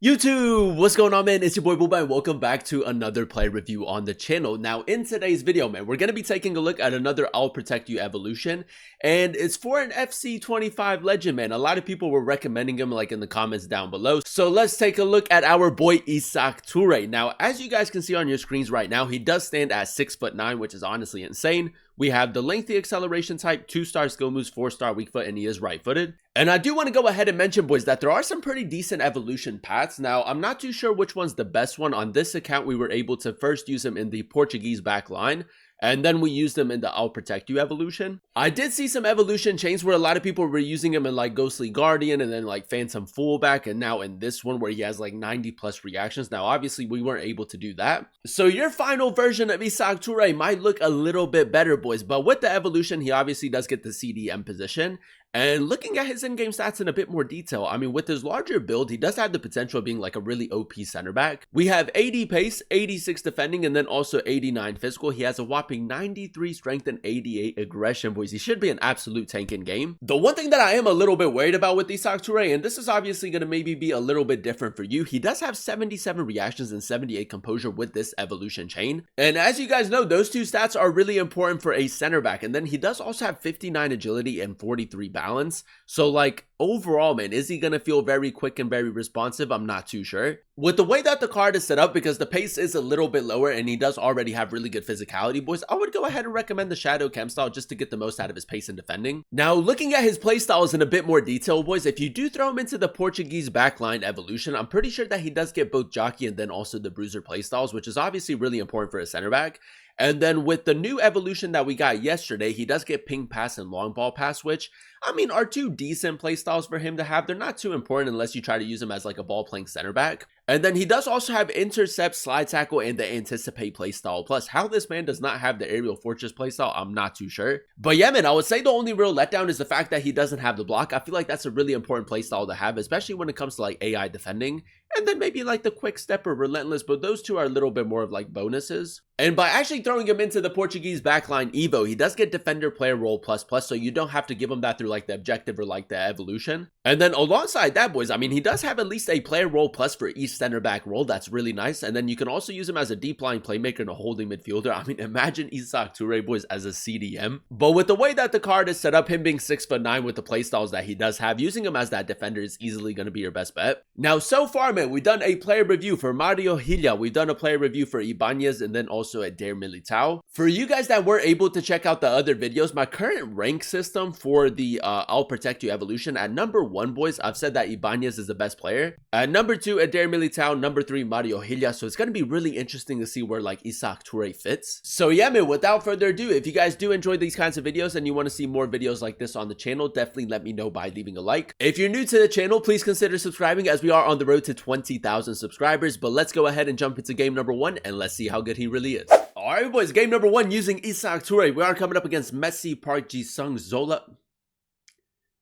YouTube, what's going on, man? It's your boy Booba and welcome back to another play review on the channel. Now, in today's video, man, we're going to be taking a look at another I'll Protect You evolution, and it's for an FC25 legend, man. A lot of people were recommending him like in the comments down below. So let's take a look at our boy Isaak Toure. Now, as you guys can see on your screens right now, he does stand at 6'9", which is honestly insane. We have the lengthy acceleration type, 2-star skill moves, 4-star weak foot, and he is right-footed. And I do want to go ahead and mention, boys, that there are some pretty decent evolution paths. Now, I'm not too sure which one's the best one. On this account, we were able to first use him in the Portuguese back line, and then we used them in the I'll Protect You evolution. I did see some evolution chains where a lot of people were using him in like Ghostly Guardian and then like Phantom Fullback, and now in this one where he has like 90 plus reactions. Now obviously we weren't able to do that, so your final version of Isaak Toure might look a little bit better, boys, but with the evolution he obviously does get the CDM position. And looking at his in-game stats in a bit more detail, I mean, with his larger build, he does have the potential of being like a really OP center back. We have 80 pace, 86 defending, and then also 89 physical. He has a whopping 93 strength and 88 aggression, boys. He should be an absolute tank in game. The one thing that I am a little bit worried about with Isaak Toure, and this is obviously going to maybe be a little bit different for you, he does have 77 reactions and 78 composure with this evolution chain. And as you guys know, those two stats are really important for a center back. And then he does also have 59 agility and 43 balance. So like overall, man, is he gonna feel very quick and very responsive? I'm not too sure. With the way that the card is set up, because the pace is a little bit lower and he does already have really good physicality, boys, I would go ahead and recommend the Shadow Chem style just to get the most out of his pace and defending. Now, looking at his playstyles in a bit more detail, boys, if you do throw him into the Portuguese backline evolution, I'm pretty sure that he does get both jockey and then also the bruiser playstyles, which is obviously really important for a center back. And then with the new evolution that we got yesterday, he does get ping pass and long ball pass, which, I mean, are two decent playstyles for him to have. They're not too important unless you try to use him as like a ball playing center back. And then he does also have intercept, slide tackle, and the anticipate playstyle. Plus, how this man does not have the aerial fortress playstyle, I'm not too sure. But yeah, man, I would say the only real letdown is the fact that he doesn't have the block. I feel like that's a really important playstyle to have, especially when it comes to like AI defending. And then maybe like the quick step or relentless, but those two are a little bit more of like bonuses. And by actually throwing him into the Portuguese backline Evo, he does get defender player role plus, so you don't have to give him that through like the objective or like the evolution. And then alongside that, boys, I mean, he does have at least a player role plus for each center back role. That's really nice. And then you can also use him as a deep line playmaker and a holding midfielder. I mean, imagine Isaak Toure, boys, as a CDM. But with the way that the card is set up, him being 6'9" with the playstyles that he does have, using him as that defender is easily going to be your best bet. Now, so far, man, we've done a player review for Mario Hilya. We've done a player review for Ibanez and then also at Eder Militao. For you guys that were able to check out the other videos, my current rank system for the I'll Protect You evolution, at number 1, boys, I've said that Ibanez is the best player. At number 2, Eder Militao. Number 3, Mario Hilya. So it's going to be really interesting to see where like Isaak Toure fits. So yeah, man, without further ado, if you guys do enjoy these kinds of videos and you want to see more videos like this on the channel, definitely let me know by leaving a like. If you're new to the channel, please consider subscribing as we are on the road to 20,000 subscribers. But let's go ahead and jump into game number 1 and let's see how good he really is. Alright, boys, game number 1 using Isaak Toure. We are coming up against Messi, Park Ji-sung, Zola.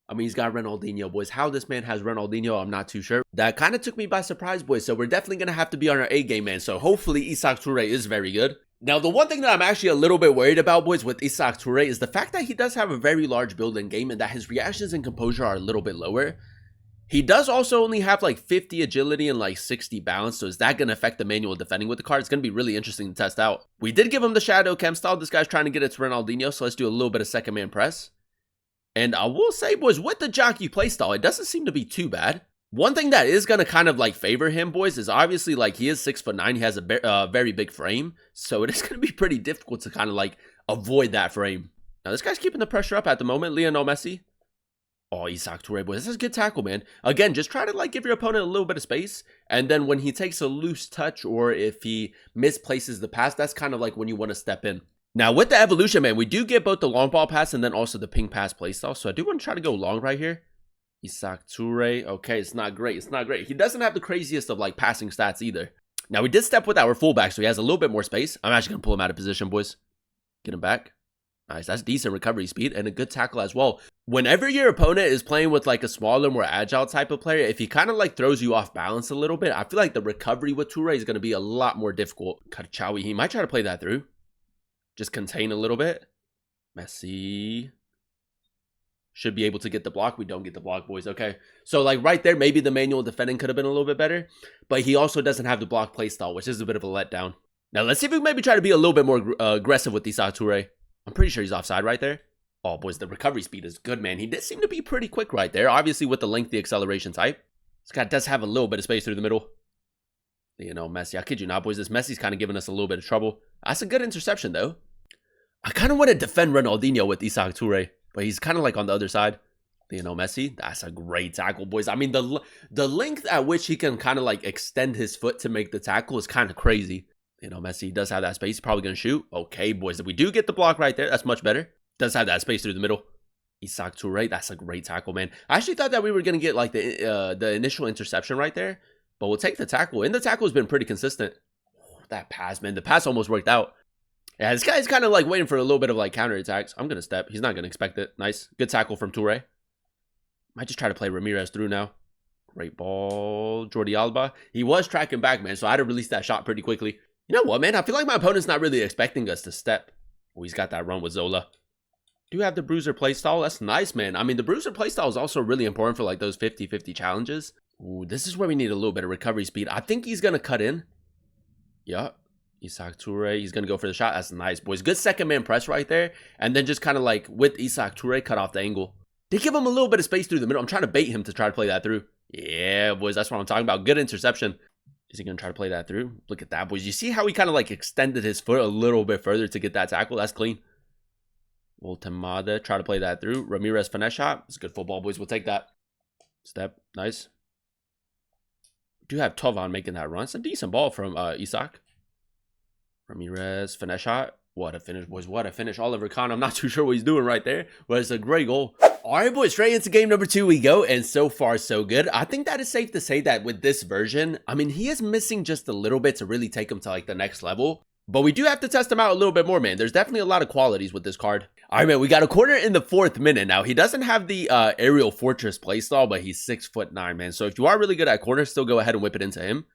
I mean, he's got Ronaldinho, boys. How this man has Ronaldinho, I'm not too sure. That kind of took me by surprise, boys. So we're definitely going to have to be on our A game, man. So hopefully Isaak Toure is very good. Now, the one thing that I'm actually a little bit worried about, boys, with Isaak Toure is the fact that he does have a very large build in game and that his reactions and composure are a little bit lower. He does also only have like 50 agility and like 60 balance, so is that going to affect the manual defending with the card? It's going to be really interesting to test out. We did give him the Shadow Chem style. This guy's trying to get it to Ronaldinho, so let's do a little bit of second man press. And I will say, boys, with the jockey playstyle, it doesn't seem to be too bad. One thing that is going to kind of like favor him, boys, is obviously like he is 6'9". He has a very big frame, so it is going to be pretty difficult to kind of like avoid that frame. Now, this guy's keeping the pressure up at the moment. Lionel Messi. Oh, Isaak Toure, boys. This is a good tackle, man. Again, just try to like give your opponent a little bit of space. And then when he takes a loose touch or if he misplaces the pass, that's kind of like when you want to step in. Now, with the evolution, man, we do get both the long ball pass and then also the ping pass playstyle. So I do want to try to go long right here. Isaak Toure. Okay, it's not great. It's not great. He doesn't have the craziest of like passing stats either. Now, we did step with our fullback, so he has a little bit more space. I'm actually going to pull him out of position, boys. Get him back. Nice, that's decent recovery speed and a good tackle as well. Whenever your opponent is playing with like a smaller, more agile type of player, if he kind of like throws you off balance a little bit, I feel like the recovery with Toure is going to be a lot more difficult. Kachawi, he might try to play that through. Just contain a little bit. Messi. Should be able to get the block. We don't get the block, boys. Okay. So, like, right there, maybe the manual defending could have been a little bit better. But he also doesn't have the block playstyle, which is a bit of a letdown. Now, let's see if we maybe try to be a little bit more aggressive with Isaak Toure. I'm pretty sure he's offside right there. Oh, boys, the recovery speed is good, man. He did seem to be pretty quick right there. Obviously, with the lengthy acceleration type. This guy does have a little bit of space through the middle. You know, Messi. I kid you not, boys. This Messi's kind of giving us a little bit of trouble. That's a good interception, though. I kind of want to defend Ronaldinho with Isaak Toure, but he's kind of like on the other side. You know, Messi. That's a great tackle, boys. I mean, the length at which he can kind of like extend his foot to make the tackle is kind of crazy. You know, Messi does have that space. He's probably going to shoot. Okay, boys. If we do get the block right there, that's much better. Does have that space through the middle. Isaak Toure, that's a great tackle, man. I actually thought that we were going to get like the initial interception right there, but we'll take the tackle. And the tackle has been pretty consistent. Oh, that pass, man. The pass almost worked out. Yeah, this guy's kind of like waiting for a little bit of like counter attacks. I'm going to step. He's not going to expect it. Nice. Good tackle from Toure. Might just try to play Ramirez through now. Great ball. Jordi Alba. He was tracking back, man, so I had to release that shot pretty quickly. You know what, man? I feel like my opponent's not really expecting us to step. Oh, he's got that run with Zola. Do have the bruiser playstyle. That's nice, man. I mean, the bruiser playstyle is also really important for like those 50-50 challenges. Ooh, this is where we need a little bit of recovery speed. I think he's going to cut in. Yup. Isaak Toure. He's going to go for the shot. That's nice, boys. Good second man press right there. And then just kind of like with Isaak Toure, cut off the angle. They give him a little bit of space through the middle. I'm trying to bait him to try to play that through. Yeah, boys. That's what I'm talking about. Good interception. Is he going to try to play that through? Look at that, boys. You see how he kind of like extended his foot a little bit further to get that tackle? That's clean. Voltemada, try to play that through. Ramirez finesse shot. It's good football, boys. We'll take that. Step. Nice. We do have Tovan making that run. It's a decent ball from Isaak. Ramirez finesse shot. What a finish, boys. What a finish. Oliver Kahn, I'm not too sure what he's doing right there, but it's a great goal. All right, boys, straight into game number 2 we go, and so far, so good. I think that is safe to say that with this version, I mean, he is missing just a little bit to really take him to, like, the next level. But we do have to test him out a little bit more, man. There's definitely a lot of qualities with this card. All right, man, we got a corner in the 4th minute. Now, he doesn't have the aerial fortress playstyle, but he's 6'9", man. So if you are really good at corners, still go ahead and whip it into him.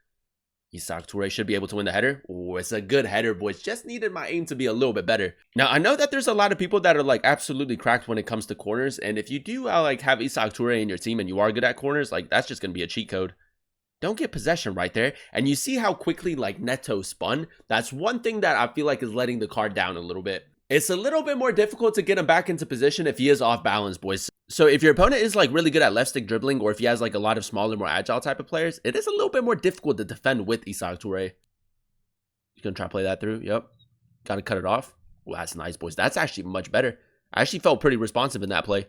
Isaak Toure should be able to win the header. Oh, it's a good header, boys. Just needed my aim to be a little bit better. Now, I know that there's a lot of people that are like absolutely cracked when it comes to corners. And if you do like have Isaak Toure in your team and you are good at corners, like that's just going to be a cheat code. Don't get possession right there. And you see how quickly like Neto spun. That's one thing that I feel like is letting the card down a little bit. It's a little bit more difficult to get him back into position if he is off balance, boys. So if your opponent is like really good at left stick dribbling, or if he has like a lot of smaller, more agile type of players, it is a little bit more difficult to defend with Isaak Toure. You gonna try to play that through? Yep. Gotta cut it off. Well, that's nice, boys. That's actually much better. I actually felt pretty responsive in that play.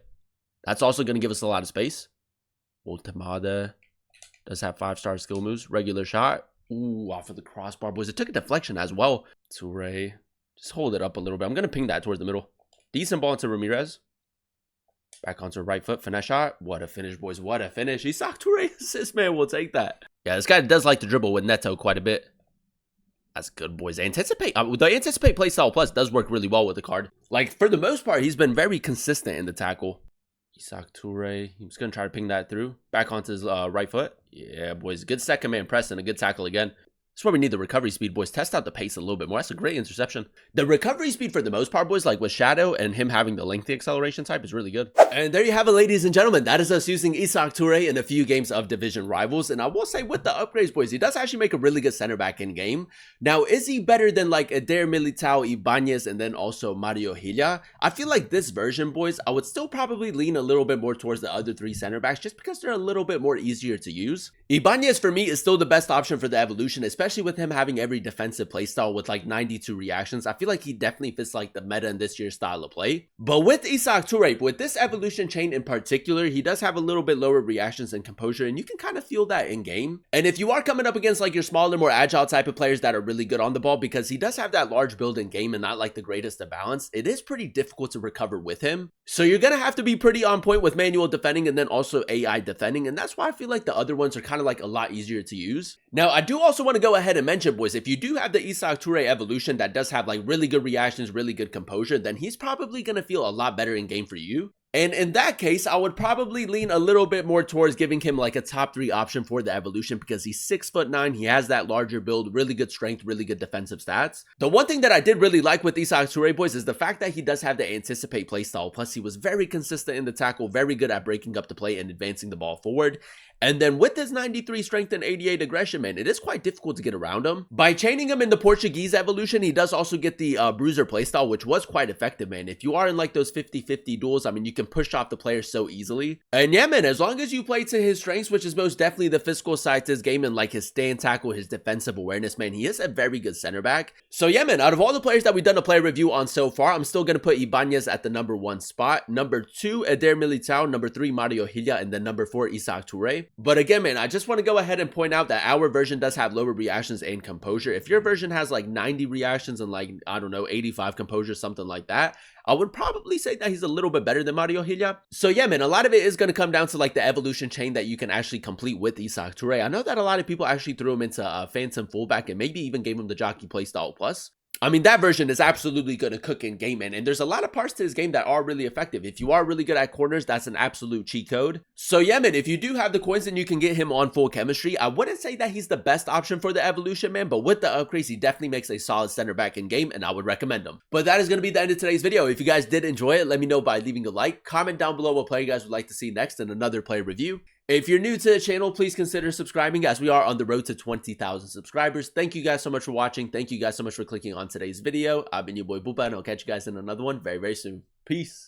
That's also gonna give us a lot of space. Voltemada does have 5-star skill moves. Regular shot. Ooh, off of the crossbar, boys. It took a deflection as well. Toure. Just hold it up a little bit. I'm going to ping that towards the middle. Decent ball into Ramirez. Back onto right foot. Finesse shot. What a finish, boys. What a finish. Isaak Toure assist, man. We'll take that. Yeah, this guy does like to dribble with Neto quite a bit. That's good, boys. Anticipate. The Anticipate Playstyle Plus does work really well with the card. Like, for the most part, he's been very consistent in the tackle. Isaak Toure. He's going to try to ping that through. Back onto his right foot. Yeah, boys. Good second man press and a good tackle again. That's where we need the recovery speed, boys. Test out the pace a little bit more. That's a great interception. The recovery speed for the most part, boys, like with Shadow and him having the lengthy acceleration type is really good. And there you have it, ladies and gentlemen. That is us using Isaak Toure in a few games of Division Rivals. And I will say with the upgrades, boys, he does actually make a really good center back in game. Now, is he better than like Eder Militao, Ibanez, and then also Mario Hilya? I feel like this version, boys, I would still probably lean a little bit more towards the other 3 center backs just because they're a little bit more easier to use. Ibanez for me is still the best option for the evolution, especially with him having every defensive playstyle with like 92 reactions. I feel like he definitely fits like the meta in this year's style of play. But with Isaak Toure, with this evolution chain in particular, he does have a little bit lower reactions and composure, and you can kind of feel that in game. And if you are coming up against like your smaller, more agile type of players that are really good on the ball, because he does have that large build in game and not like the greatest of balance, it is pretty difficult to recover with him. So you're gonna have to be pretty on point with manual defending and then also AI defending, and that's why I feel like the other ones are kind of like a lot easier to use. Now, I do also want to go ahead and mention, boys, if you do have the Isaak Toure evolution that does have like really good reactions, really good composure, then he's probably going to feel a lot better in game for you. And in that case, I would probably lean a little bit more towards giving him like a top 3 option for the evolution because he's 6'9", he has that larger build, really good strength, really good defensive stats. The one thing that I did really like with Isaak Toure, boys, is the fact that he does have the anticipate playstyle. Plus, he was very consistent in the tackle, very good at breaking up the play and advancing the ball forward. And then with his 93 strength and 88 aggression, man, it is quite difficult to get around him. By chaining him in the Portuguese evolution, he does also get the bruiser playstyle, which was quite effective, man. If you are in like those 50-50 duels, I mean, you can push off the player so easily. And yeah, man, as long as you play to his strengths, which is most definitely the physical side to his game and like his stand tackle, his defensive awareness, man, he is a very good center back. So yeah, man, out of all the players that we've done a player review on so far, I'm still going to put Ibanez at the number 1 spot. Number 2, Eder Militao. Number 3, Mario Hilya. And then number 4, Isaak Toure. But again, man, I just want to go ahead and point out that our version does have lower reactions and composure. If your version has like 90 reactions and like, I don't know, 85 composure, something like that, I would probably say that he's a little bit better than Mario Hilya. So yeah, man, a lot of it is going to come down to like the evolution chain that you can actually complete with Isaak Toure. I know that a lot of people actually threw him into Phantom fullback and maybe even gave him the Jockey Playstyle Plus. I mean, that version is absolutely going to cook in game, man. And there's a lot of parts to this game that are really effective. If you are really good at corners, that's an absolute cheat code. So yeah, man, if you do have the coins, then you can get him on full chemistry. I wouldn't say that he's the best option for the evolution, man, but with the upgrades, he definitely makes a solid center back in game, and I would recommend him. But that is going to be the end of today's video. If you guys did enjoy it, let me know by leaving a like. Comment down below what player you guys would like to see next in another player review. If you're new to the channel, please consider subscribing as we are on the road to 20,000 subscribers. Thank you guys so much for watching. Thank you guys so much for clicking on today's video. I've been your boy Boopa, and I'll catch you guys in another one very, very soon. Peace.